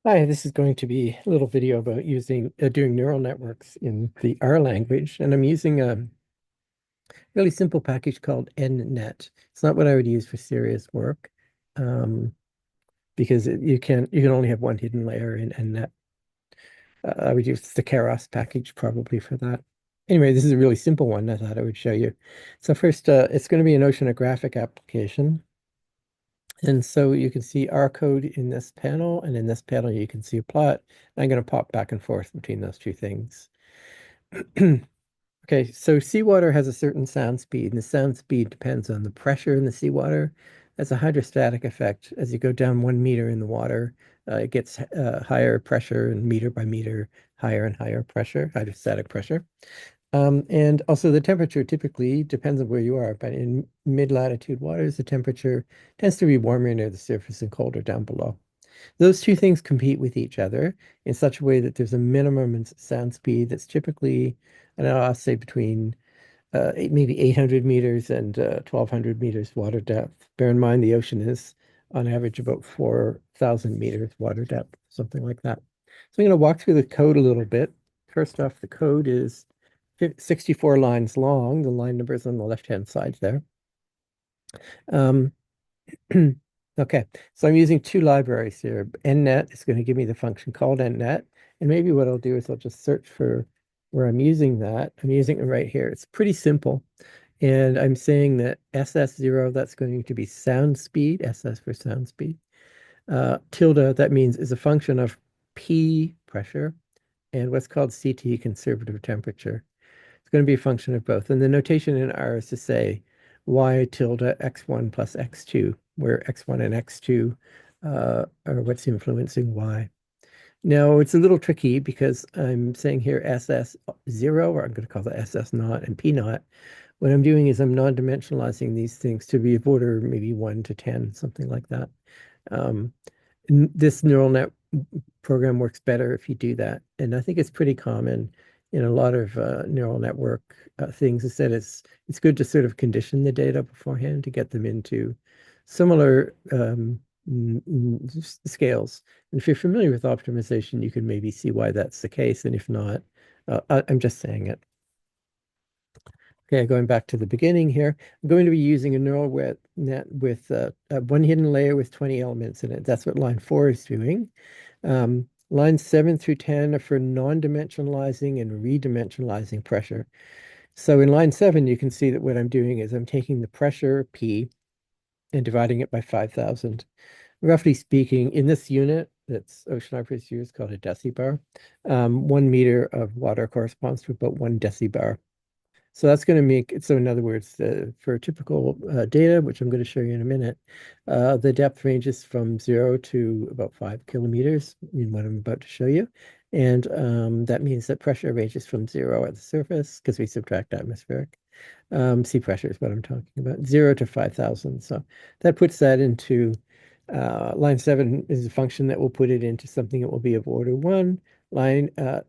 Hi, this is going to be a little video about using doing neural networks in the R language, and I'm using a really simple package called nnet. It's not what I would use for serious work, um, because you can only have one hidden layer in nnet. I would use the Keras package probably for that. Anyway, this is a really simple one I thought I would show you. So first, it's going to be an oceanographic application. And so you can see R code in this panel, and in this panel you can see a plot. I'm going to pop back and forth between those two things. Okay, so seawater has a certain sound speed, and the sound speed depends on the pressure in the seawater. That's a hydrostatic effect. As you go down 1 meter in the water, it gets higher pressure, and meter by meter, higher and higher pressure, hydrostatic pressure. And also the temperature typically depends on where you are, but in mid-latitude waters, the temperature tends to be warmer near the surface and colder down below. Those two things compete with each other in such a way that there's a minimum in sound speed that's typically, I don't know, I'll say between maybe 800 meters and 1200 meters water depth. Bear in mind the ocean is on average about 4,000 meters water depth, something like that. So I'm going to walk through the code a little bit. First off, the code is 64 lines long. The line numbers on the left-hand side there. Um, Okay, so I'm using two libraries here. nnet is going to give me the function called nnet. And maybe what I'll do is I'll just search for where I'm using that. I'm using it right here. It's pretty simple. And I'm saying that SS0, that's going to be sound speed, SS for sound speed. Tilde, that means is a function of P pressure and what's called CT, conservative temperature. It's going to be a function of both. And the notation in R is to say y tilde x1 plus x2, where x1 and x2 are what's influencing y. Now, it's a little tricky because I'm saying here SS0, or I'm going to call it SS naught and P naught. What I'm doing is I'm non-dimensionalizing these things to be of order maybe 1 to 10, something like that. Um, this neural net program works better if you do that. And I think it's pretty common in a lot of neural network things is that it's good to sort of condition the data beforehand to get them into similar scales. And if you're familiar with optimization, you can maybe see why that's the case. And if not, I'm just saying it. Okay, going back to the beginning here, I'm going to be using a neural net with one hidden layer with 20 elements in it. That's what line 4 is doing. Lines 7 through 10 are for non-dimensionalizing and redimensionalizing pressure. So in line 7, you can see that what I'm doing is I'm taking the pressure P and dividing it by 5,000. Roughly speaking, in this unit that's oceanographers use called a decibar, 1 meter of water corresponds to about 1 decibar. So that's going to make it so, in other words, for typical data, which I'm going to show you in a minute, the depth ranges from 0 to about 5 kilometers in what I'm about to show you. And that means that pressure ranges from 0 at the surface, because we subtract atmospheric. Sea pressure is what I'm talking about, 0 to 5,000. So that puts that into line 7 is a function that will put it into something that will be of order 1.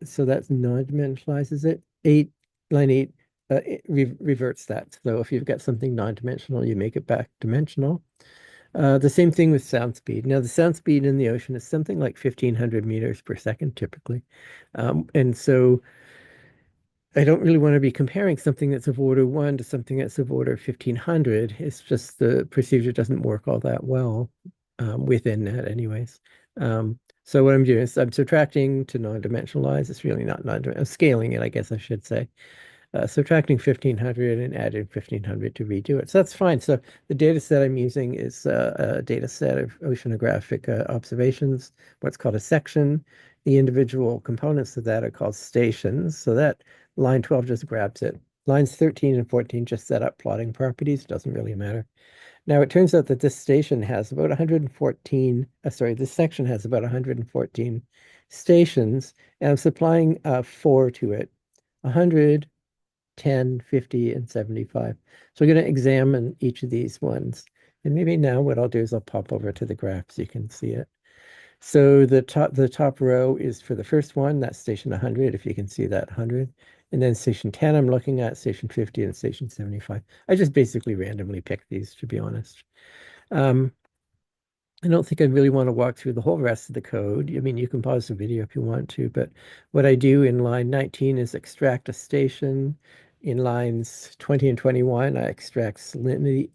So that non-dimensionalizes it. Line 8 it reverts that. So if you've got something non-dimensional, you make it back dimensional. The same thing with sound speed. Now, the sound speed in the ocean is something like 1,500 meters per second typically. And so I don't really want to be comparing something that's of order 1 to something that's of order 1,500. It's just the procedure doesn't work all that well within that anyways. So what I'm doing is I'm subtracting to non-dimensionalize. It's really not non-dimensional. Scaling it, I guess I should say. Subtracting 1,500 and adding 1,500 to redo it. So that's fine. So the data set I'm using is a data set of oceanographic observations, what's called a section. The individual components of that are called stations. So that line 12 just grabs it. Lines 13 and 14 just set up plotting properties. Doesn't really matter. Now, it turns out that this station has about 114, this section has about 114 stations, and I'm supplying 4 to it. 100, 10, 50, and 75. So we're going to examine each of these ones. And maybe now what I'll do is I'll pop over to the graph so you can see it. So the top row is for the first one, that's station 100, if you can see that 100. And then station 10 I'm looking at, station 50, and station 75. I just basically randomly picked these, to be honest. Um, I don't think I really want to walk through the whole rest of the code. I mean, you can pause the video if you want to, but what I do in line 19 is extract a station. In lines 20 and 21, I extract salinity,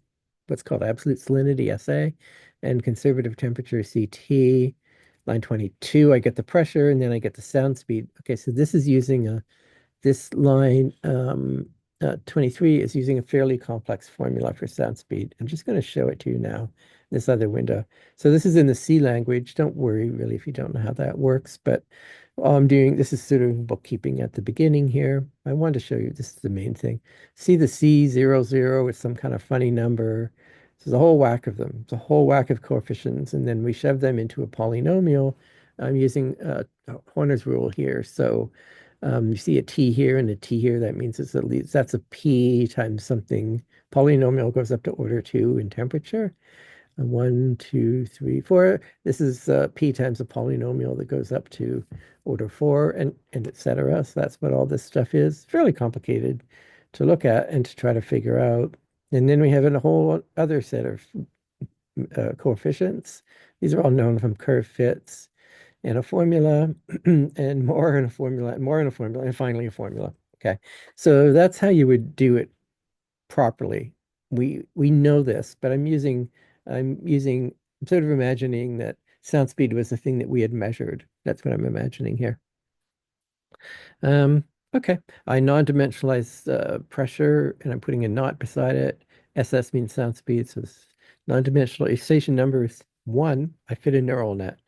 what's called absolute salinity, SA, and conservative temperature, CT. Line 22, I get the pressure, and then I get the sound speed. Okay, so this is using this line 23 is using a fairly complex formula for sound speed. I'm just going to show it to you now, this other window. So this is in the C language. Don't worry really if you don't know how that works, but all I'm doing, this is sort of bookkeeping at the beginning here. I wanted to show you, this is the main thing. See the C00 with some kind of funny number. There's a whole whack of them. It's a whole whack of coefficients, and then we shove them into a polynomial. I'm using Horner's rule here. So you see a t here and a t here. That means it's at least that's a p times something. Polynomial goes up to order 2 in temperature. 1, 2, 3, 4. This is p times a polynomial that goes up to order 4 and etc. So that's what all this stuff is. Fairly complicated to look at and to try to figure out. And then we have a whole other set of coefficients. These are all known from curve fits and a formula and more in a formula and more in a formula and finally a formula. Okay. So that's how you would do it properly. We know this, but I'm sort of imagining that sound speed was the thing that we had measured. That's what I'm imagining here. Okay. I non-dimensionalize pressure and I'm putting a naught beside it. SS means sound speed, so it's non-dimensional. If station number is 1, I fit a neural net.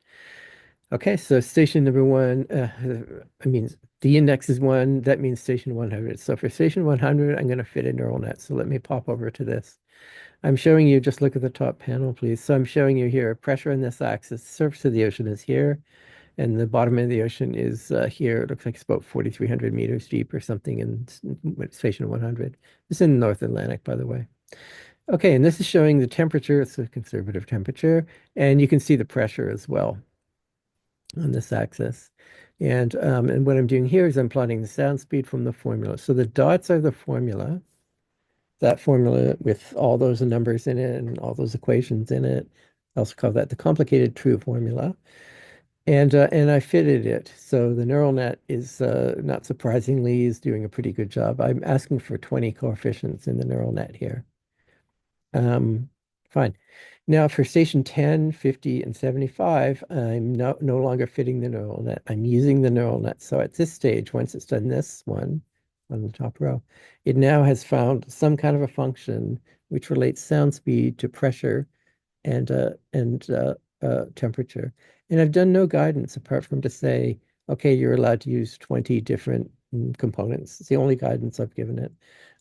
Okay, so station number 1, I mean, the index is 1, that means station 100. So for station 100, I'm going to fit a neural net. So let me pop over to this. I'm showing you, just look at the top panel, please. So I'm showing you here, pressure on this axis, the surface of the ocean is here, and the bottom of the ocean is here. It looks like it's about 4,300 meters deep or something in station 100. It's in the North Atlantic, by the way. Okay, and this is showing the temperature. It's a conservative temperature, and you can see the pressure as well on this axis. And what I'm doing here is I'm plotting the sound speed from the formula. So the dots are the formula, that formula with all those numbers in it and all those equations in it. I also call that the complicated true formula. And I fitted it. So the neural net is not surprisingly is doing a pretty good job. I'm asking for 20 coefficients in the neural net here. Um, Fine. Now for station 10, 50, and 75, I'm no longer fitting the neural net. I'm using the neural net. So at this stage, once it's done this one on the top row, it now has found some kind of a function which relates sound speed to pressure and temperature. And I've done no guidance apart from to say, okay, you're allowed to use 20 different components. It's the only guidance I've given it.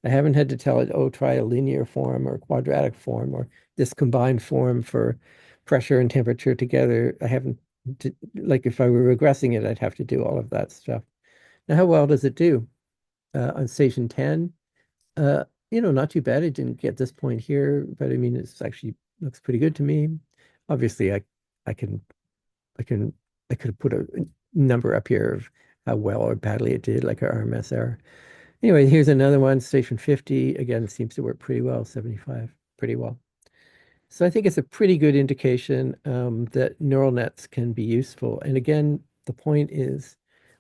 I haven't had to tell it, oh, try a linear form or quadratic form or this combined form for pressure and temperature together. I haven't, like if I were regressing it, I'd have to do all of that stuff. Now, how well does it do? On station 10, not too bad. It didn't get this point here, but I mean, it's actually looks pretty good to me. Obviously, I can, I can, I could have put a number up here of how well or badly it did, like our RMS error. Anyway, here's another one, station 50. Again, seems to work pretty well, 75, pretty well. So I think it's a pretty good indication that neural nets can be useful. And again, the point is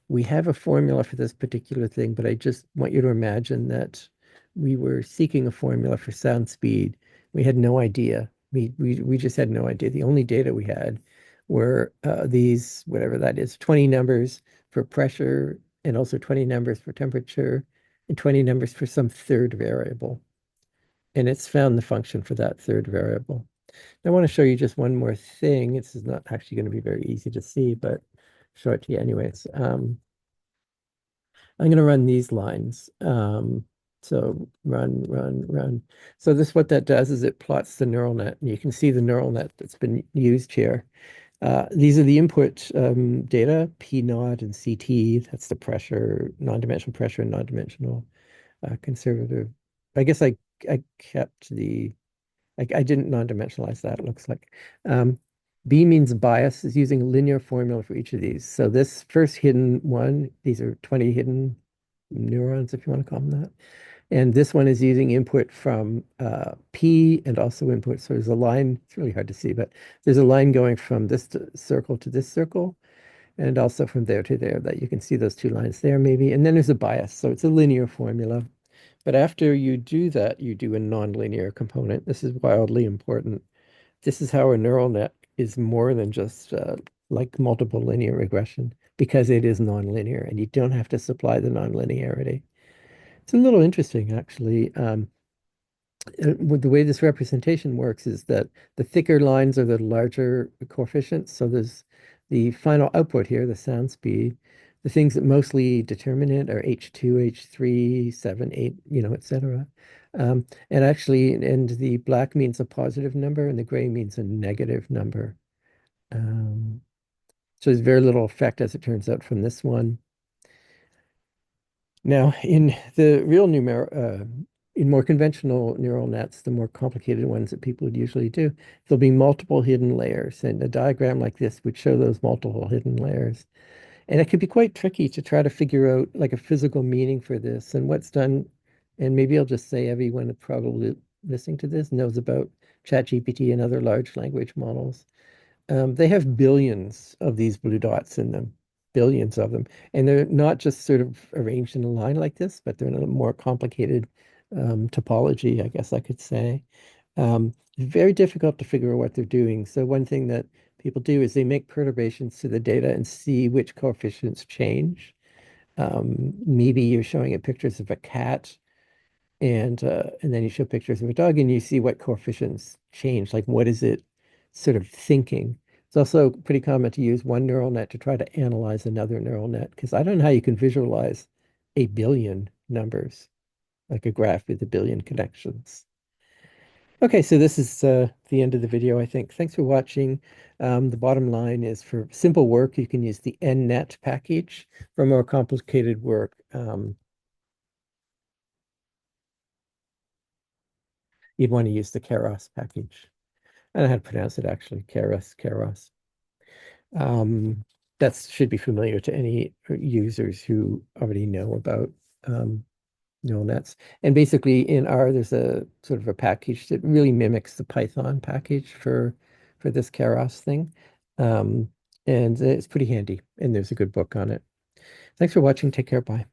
we have a formula for this particular thing, but I just want you to imagine that we were seeking a formula for sound speed. We had no idea. We just had no idea. The only data we had were these, whatever that is, 20 numbers for pressure and also 20 numbers for temperature and 20 numbers for some third variable. And it's found the function for that third variable. I want to show you just one more thing. This is not actually going to be very easy to see, but show it to you anyways. I'm going to run these lines. So run, run, run. So this, what that does is it plots the neural net. And you can see the neural net that's been used here. These are the input data, P naught and CT. That's the pressure, non-dimensional pressure and non-dimensional conservative. I guess I kept the, I didn't non-dimensionalize that, it looks like. B means bias is using a linear formula for each of these. So this first hidden one, these are 20 hidden neurons, if you want to call them that. And this one is using input from P and also input. So there's a line, it's really hard to see, but there's a line going from this circle to this circle, and also from there to there that you can see those two lines there maybe. And then there's a bias. So it's a linear formula. But after you do that, you do a nonlinear component. This is wildly important. This is how a neural net is more than just like multiple linear regression because it is nonlinear and you don't have to supply the nonlinearity. It's a little interesting, actually. With the way this representation works is that the thicker lines are the larger coefficients. So there's the final output here, the sound speed. The things that mostly determine it are H2, H3, 7, 8, etc. And actually, and the black means a positive number and the gray means a negative number. Um, so there's very little effect, as it turns out, from this one. Now, in the real in more conventional neural nets, the more complicated ones that people would usually do, there'll be multiple hidden layers, and a diagram like this would show those multiple hidden layers. And it could be quite tricky to try to figure out like a physical meaning for this. And what's done, and maybe I'll just say everyone probably listening to this knows about ChatGPT and other large language models. They have billions of these blue dots in them, billions of them. And they're not just sort of arranged in a line like this, but they're in a more complicated topology, I guess I could say. Very difficult to figure out what they're doing. So one thing that people do is they make perturbations to the data and see which coefficients change. Maybe you're showing it pictures of a cat and then you show pictures of a dog and you see what coefficients change, like what is it sort of thinking. It's also pretty common to use one neural net to try to analyze another neural net, because I don't know how you can visualize a billion numbers, like a graph with a billion connections. Okay, so this is the end of the video, I think. Thanks for watching. The bottom line is for simple work, you can use the nnet package. For more complicated work, you'd want to use the Keras package. I don't know how to pronounce it actually. Keras. Um, that should be familiar to any users who already know about neural nets. And basically in R, there's a sort of a package that really mimics the Python package for this Keras thing. Um, and it's pretty handy, and there's a good book on it. Thanks for watching. Take care. Bye.